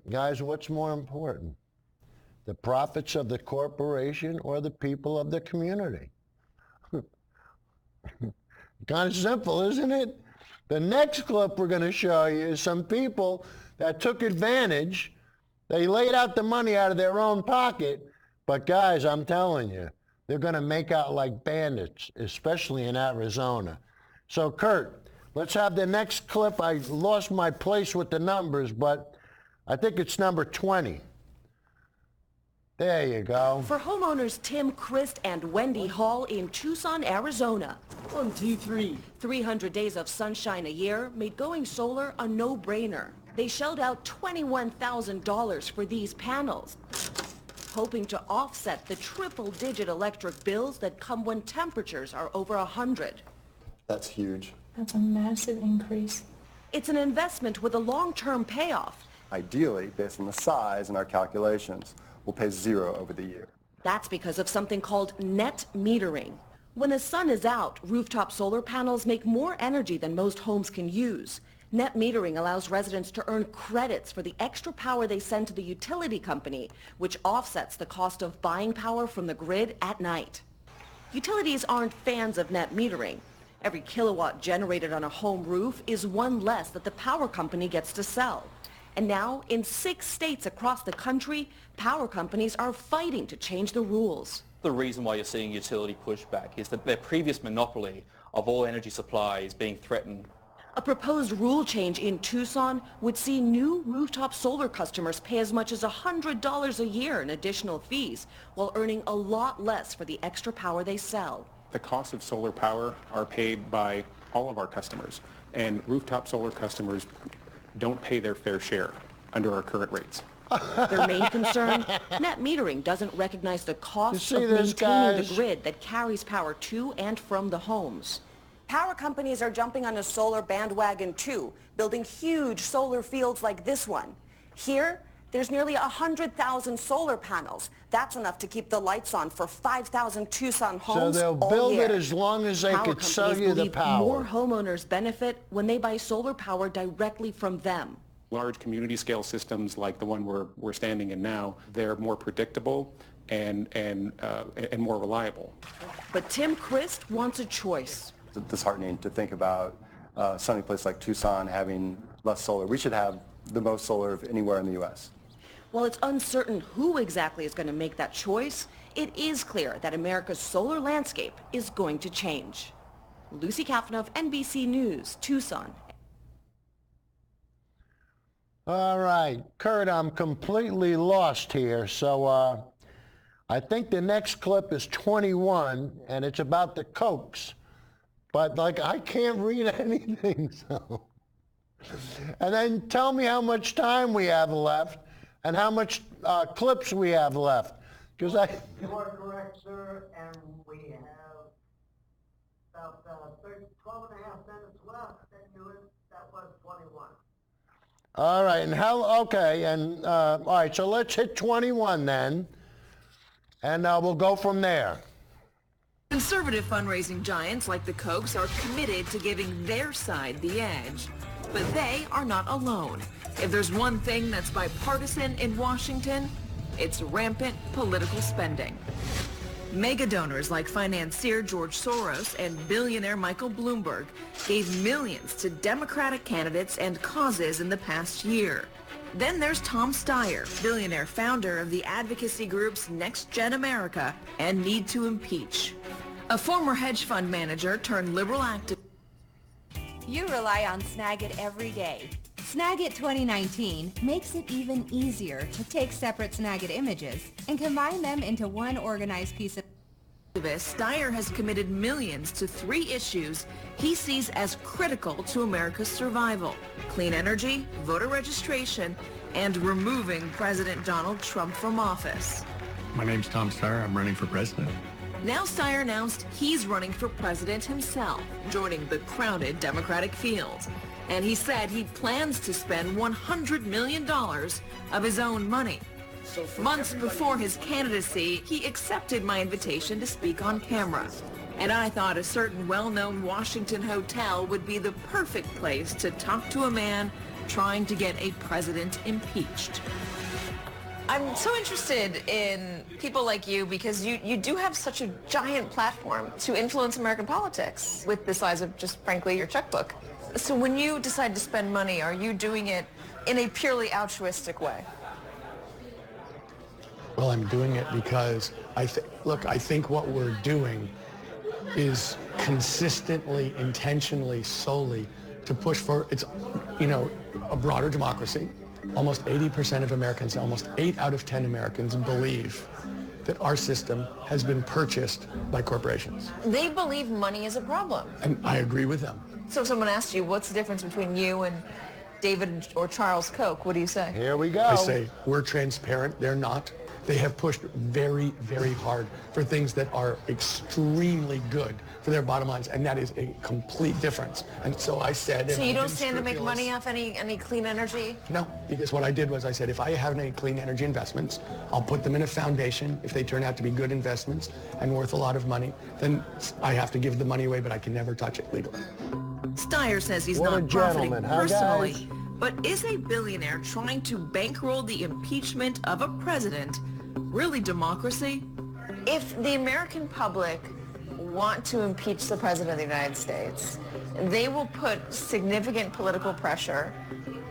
Guys, what's more important? The profits of the corporation or the people of the community? Kind of simple, isn't it? The next clip we're going to show you is some people that took advantage. They laid out the money out of their own pocket, but guys, I'm telling you, they're going to make out like bandits, especially in Arizona. So Kurt, let's have the next clip. I lost my place with the numbers, but I think it's number 20. There you go. For homeowners Tim Christ and Wendy Hall in Tucson, Arizona. 1, 2, 3. 300 days of sunshine a year made going solar a no-brainer. They shelled out $21,000 for these panels, hoping to offset the triple-digit electric bills that come when temperatures are over 100. That's huge. That's a massive increase. It's an investment with a long-term payoff. Ideally, based on the size and our calculations, we'll pay zero over the year. That's because of something called net metering. When the sun is out, rooftop solar panels make more energy than most homes can use. Net metering allows residents to earn credits for the extra power they send to the utility company, which offsets the cost of buying power from the grid at night. Utilities aren't fans of net metering. Every kilowatt generated on a home roof is one less that the power company gets to sell. And now, in 6 states across the country, power companies are fighting to change the rules. The reason why you're seeing utility pushback is that their previous monopoly of all energy supply is being threatened. A proposed rule change in Tucson would see new rooftop solar customers pay as much as $100 a year in additional fees, while earning a lot less for the extra power they sell. The cost of solar power are paid by all of our customers, and rooftop solar customers don't pay their fair share under our current rates. Their main concern, net metering doesn't recognize the cost of maintaining the grid that carries power to and from the homes. Power companies are jumping on a solar bandwagon too, building huge solar fields like this one. Here, there's nearly 100,000 solar panels. That's enough to keep the lights on for 5,000 Tucson homes. So they'll build it as long as they could sell you the power. More homeowners benefit when they buy solar power directly from them. Large community scale systems like the one we're standing in now, they're more predictable and more reliable. But Tim Christ wants a choice. It's disheartening to think about a sunny place like Tucson having less solar. We should have the most solar of anywhere in the U.S. While it's uncertain who exactly is going to make that choice, it is clear that America's solar landscape is going to change. Lucy Kafanoff, NBC News, Tucson. All right, Kurt, I'm completely lost here. So I think the next clip is 21, and it's about the Cokes. But, like, I can't read anything, so. And then tell me how much time we have left and how much clips we have left. Because You are correct, sir, and we have about 12 and a half minutes left, and that was 21. All right, and okay, and all right, so let's hit 21 then, and we'll go from there. Conservative fundraising giants like the Kochs are committed to giving their side the edge. But they are not alone. If there's one thing that's bipartisan in Washington, it's rampant political spending. Mega donors like financier George Soros and billionaire Michael Bloomberg gave millions to Democratic candidates and causes in the past year. Then there's Tom Steyer, billionaire founder of the advocacy groups Next Gen America and Need to Impeach. A former hedge fund manager turned liberal activist. You rely on Snagit every day. Snagit 2019 makes it even easier to take separate Snagit images and combine them into one organized piece of... Steyer has committed millions to 3 issues he sees as critical to America's survival: clean energy, voter registration, and removing President Donald Trump from office. My name's Tom Steyer. I'm running for president. Now Steyer announced he's running for president himself, joining the crowded Democratic field. And he said he plans to spend $100 million of his own money. Months before his candidacy, he accepted my invitation to speak on camera. And I thought a certain well-known Washington hotel would be the perfect place to talk to a man trying to get a president impeached. I'm so interested in people like you because you do have such a giant platform to influence American politics with the size of just, frankly, your checkbook. So when you decide to spend money, are you doing it in a purely altruistic way? Well, I'm doing it because I think what we're doing is consistently, intentionally, solely to push for, a broader democracy. Almost 80% of Americans, almost 8 out of 10 Americans believe that our system has been purchased by corporations. They believe money is a problem. And I agree with them. So if someone asked you, what's the difference between you and David or Charles Koch, what do you say? Here we go. I say, we're transparent, they're not. They have pushed very, very hard for things that are extremely good for their bottom lines, and that is a complete difference. And so I said... So you don't stand to make money off any clean energy? No, because what I did was I said, if I have any clean energy investments, I'll put them in a foundation. If they turn out to be good investments and worth a lot of money, then I have to give the money away, but I can never touch it legally. Steyer says he's not profiting personally, but is a billionaire trying to bankroll the impeachment of a president really democracy? If the American public want to impeach the President of the United States, they will put significant political pressure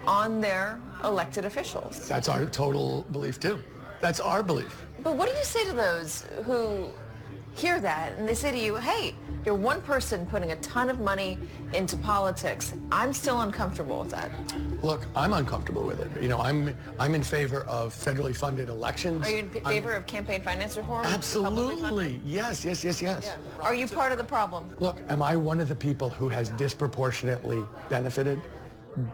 on their elected officials. That's our total belief, too. That's our belief. But what do you say to those who hear that and they say to you, hey, you're one person putting a ton of money into politics. I'm still uncomfortable with that. Look, I'm uncomfortable with it. I'm in favor of federally funded elections. Are you in favor of campaign finance reform? Absolutely. Yes. Yeah. Are you part of the problem? Look, am I one of the people who has disproportionately benefited?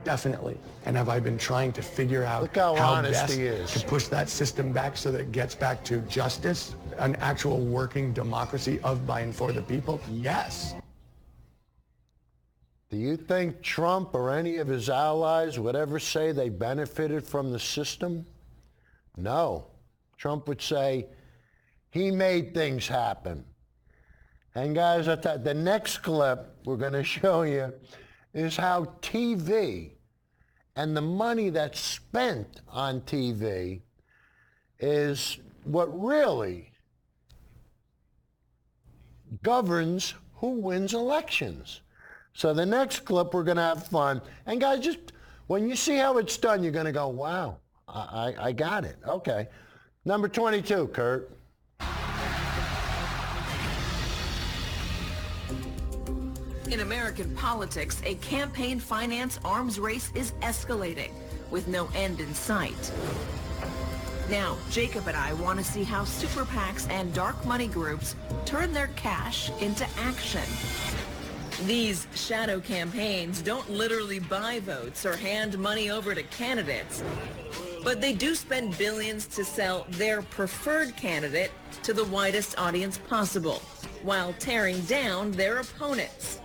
Definitely. And have I been trying to figure out how best to push that system back so that it gets back to justice, an actual working democracy of, by, and for the people? Yes. Do you think Trump or any of his allies would ever say they benefited from the system? No. Trump would say he made things happen. And guys, I thought the next clip we're going to show you is how TV and the money that's spent on TV is what really governs who wins elections. So the next clip, we're going to have fun. And guys, just when you see how it's done, you're going to go, wow, I got it. Okay. Number 22, Kurt. In American politics, a campaign finance arms race is escalating with no end in sight. Now, Jacob and I want to see how super PACs and dark money groups turn their cash into action. These shadow campaigns don't literally buy votes or hand money over to candidates, but they do spend billions to sell their preferred candidate to the widest audience possible, while tearing down their opponents.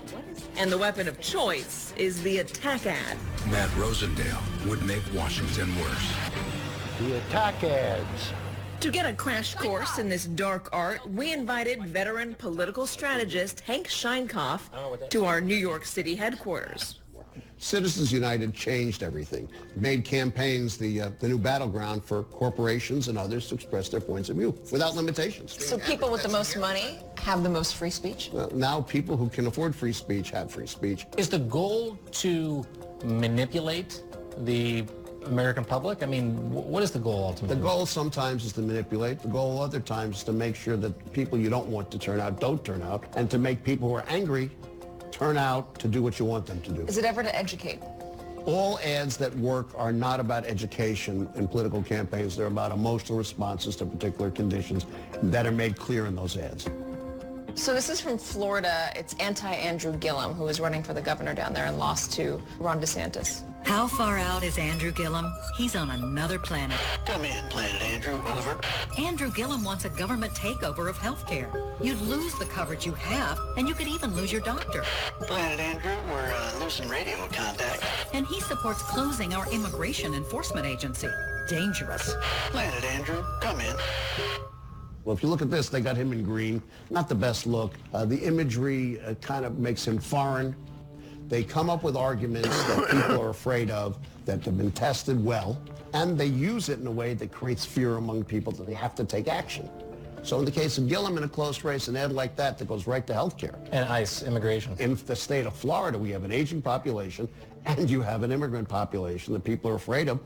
And the weapon of choice is the attack ad. Matt Rosendale would make Washington worse. The attack ads. To get a crash course in this dark art, we invited veteran political strategist Hank Scheinkoff to our New York City headquarters. Citizens United changed everything, made campaigns the new battleground for corporations and others to express their points of view without limitations. So people with the most money have the most free speech? Well, now people who can afford free speech have free speech. Is the goal to manipulate the American public? I mean, what is the goal ultimately? The goal sometimes is to manipulate. The goal other times is to make sure that people you don't want to turn out don't turn out, and to make people who are angry turn out to do what you want them to do. Is it ever to educate? All ads that work are not about education in political campaigns. They're about emotional responses to particular conditions that are made clear in those ads. So this is from Florida. It's anti-Andrew Gillum, who was running for the governor down there and lost to Ron DeSantis. How far out is Andrew Gillum? He's on another planet. Come in, Planet Andrew. Over. Andrew Gillum wants a government takeover of healthcare. You'd lose the coverage you have, and you could even lose your doctor. Planet Andrew, we're losing radio contact. And he supports closing our immigration enforcement agency. Dangerous. Planet Andrew, come in. Well, if you look at this, they got him in green. Not the best look. The imagery kind of makes him foreign. They come up with arguments that people are afraid of, that have been tested well, and they use it in a way that creates fear among people that they have to take action. So in the case of Gillum in a close race, an ad like that goes right to health care. And ICE, immigration. In the state of Florida, we have an aging population, and you have an immigrant population that people are afraid of.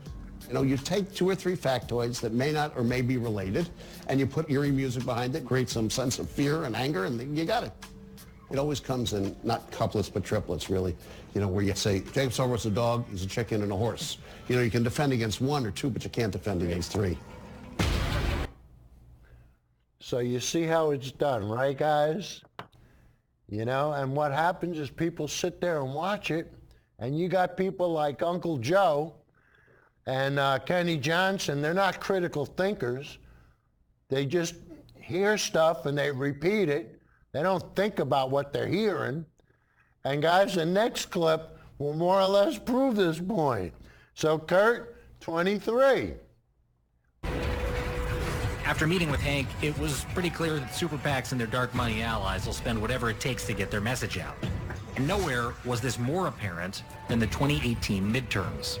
You know, you take 2 or 3 factoids that may not or may be related, and you put eerie music behind it, create some sense of fear and anger, and you got it. It always comes in not couplets but triplets, really. You know, where you say, James Sorbo's a dog, he's a chicken and a horse. You know, you can defend against 1 or 2, but you can't defend against 3. So you see how it's done, right, guys? You know, and what happens is people sit there and watch it, and you got people like Uncle Joe and Kenny Johnson. They're not critical thinkers. They just hear stuff and they repeat it. They don't think about what they're hearing. And guys, the next clip will more or less prove this point. So Kurt, 23. After meeting with Hank, it was pretty clear that super PACs and their dark money allies will spend whatever it takes to get their message out. And nowhere was this more apparent than the 2018 midterms.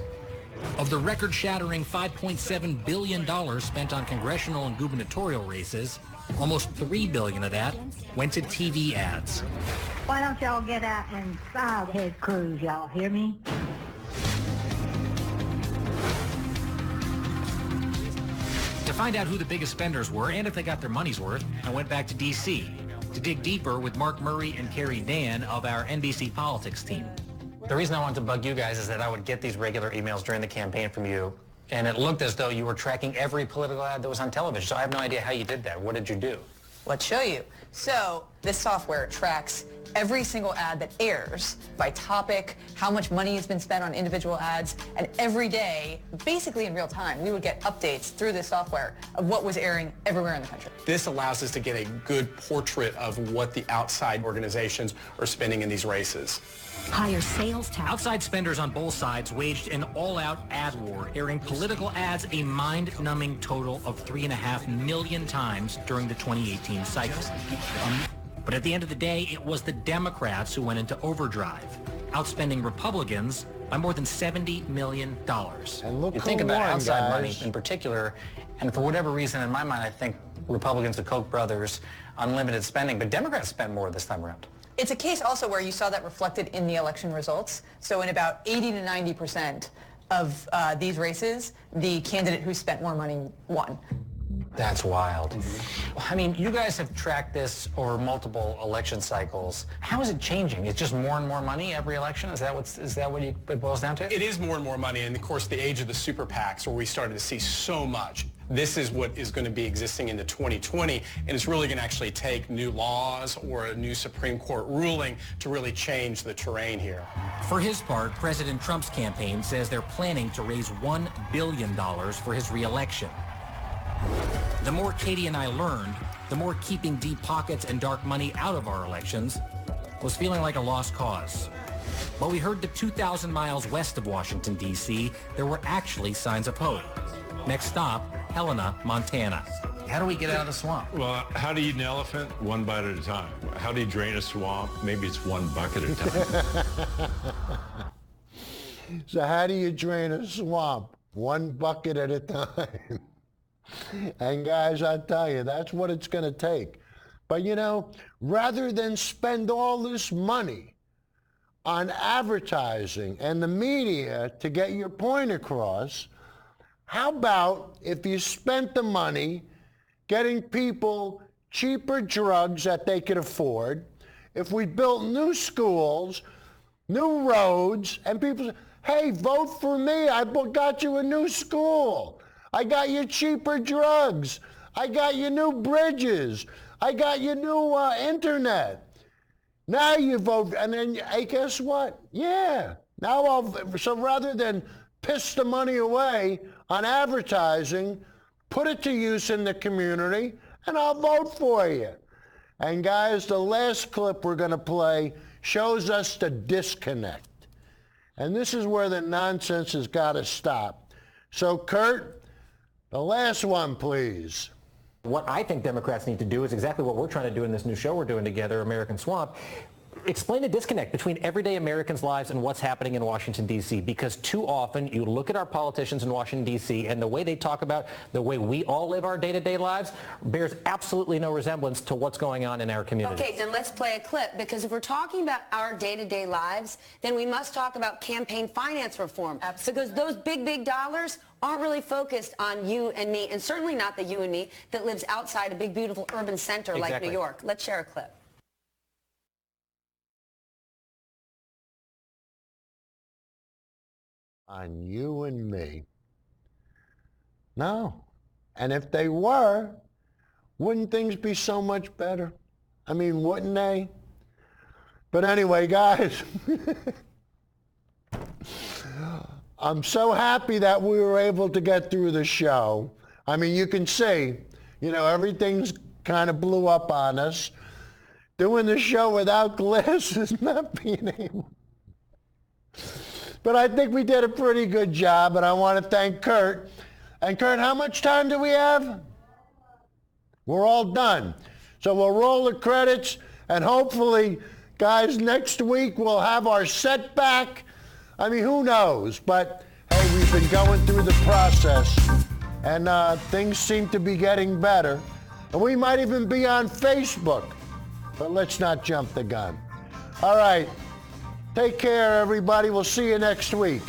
Of the record-shattering $5.7 billion spent on congressional and gubernatorial races, almost $3 billion of that went to TV ads. Why don't y'all get out and head cruise, y'all hear me? To find out who the biggest spenders were and if they got their money's worth, I went back to D.C. to dig deeper with Mark Murray and Carrie Dan of our NBC Politics team. The reason I wanted to bug you guys is that I would get these regular emails during the campaign from you, and it looked as though you were tracking every political ad that was on television. So I have no idea how you did that. What did you do? Let's show you. So this software tracks every single ad that airs by topic, how much money has been spent on individual ads, and every day, basically in real time, we would get updates through this software of what was airing everywhere in the country. This allows us to get a good portrait of what the outside organizations are spending in these races. Higher sales tax. Outside spenders on both sides waged an all-out ad war, airing political ads a mind-numbing total of 3.5 million times during the 2018 cycle. But at the end of the day, it was the Democrats who went into overdrive, outspending Republicans by more than $70 million. And look You who think about won, outside guys. money in particular, and for whatever reason, in my mind, I think Republicans, the Koch brothers, unlimited spending, but Democrats spent more this time around. It's a case also where you saw that reflected in the election results. So in about 80 to 90% of these races, the candidate who spent more money won. That's wild. I mean, you guys have tracked this over multiple election cycles. How is it changing? It's just more and more money every election? Is that what it boils down to? It is more and more money, and of course the age of the super PACs where we started to see so much. This is what is going to be existing into 2020, and it's really going to actually take new laws or a new Supreme Court ruling to really change the terrain here. For his part, President Trump's campaign says they're planning to raise $1 billion for his re-election. The more Katie and I learned, the more keeping deep pockets and dark money out of our elections was feeling like a lost cause. But we heard that 2,000 miles west of Washington, D.C., there were actually signs of hope. Next stop, Helena, Montana. How do we get out of the swamp? Well, how do you eat an elephant? One bite at a time. How do you drain a swamp? Maybe it's one bucket at a time. So how do you drain a swamp? One bucket at a time. And guys, I tell you, that's what it's going to take. But you know, rather than spend all this money on advertising and the media to get your point across, how about if you spent the money getting people cheaper drugs that they could afford, if we built new schools, new roads, and people say, hey, vote for me, I got you a new school. I got you cheaper drugs. I got you new bridges. I got you new internet. Now you vote, and then, hey, guess what? Yeah, now so rather than piss the money away on advertising, put it to use in the community, and I'll vote for you. And guys, the last clip we're going to play shows us the disconnect. And this is where the nonsense has got to stop. So, Kurt, the last one, please. What I think Democrats need to do is exactly what we're trying to do in this new show we're doing together, American Swamp. Explain the disconnect between everyday Americans' lives and what's happening in Washington, D.C. Because too often you look at our politicians in Washington, D.C. and the way they talk about the way we all live our day-to-day lives bears absolutely no resemblance to what's going on in our community. Okay, then let's play a clip, because if we're talking about our day-to-day lives, then we must talk about campaign finance reform. Absolutely. Because those big dollars aren't really focused on you and me, and certainly not the you and me that lives outside a big, beautiful urban center like New York. Let's share a clip. On you and me. No. And if they were, wouldn't things be so much better? I mean, wouldn't they? But anyway, guys, I'm so happy that we were able to get through the show. I mean, you can see, you know, everything's kind of blew up on us. Doing the show without glasses, not being able. But I think we did a pretty good job, and I want to thank Kurt. And Kurt, how much time do we have? We're all done. So we'll roll the credits, and hopefully, guys, next week we'll have our set back. I mean, who knows? But, hey, we've been going through the process, and things seem to be getting better. And we might even be on Facebook. But let's not jump the gun. All right. Take care, everybody. We'll see you next week.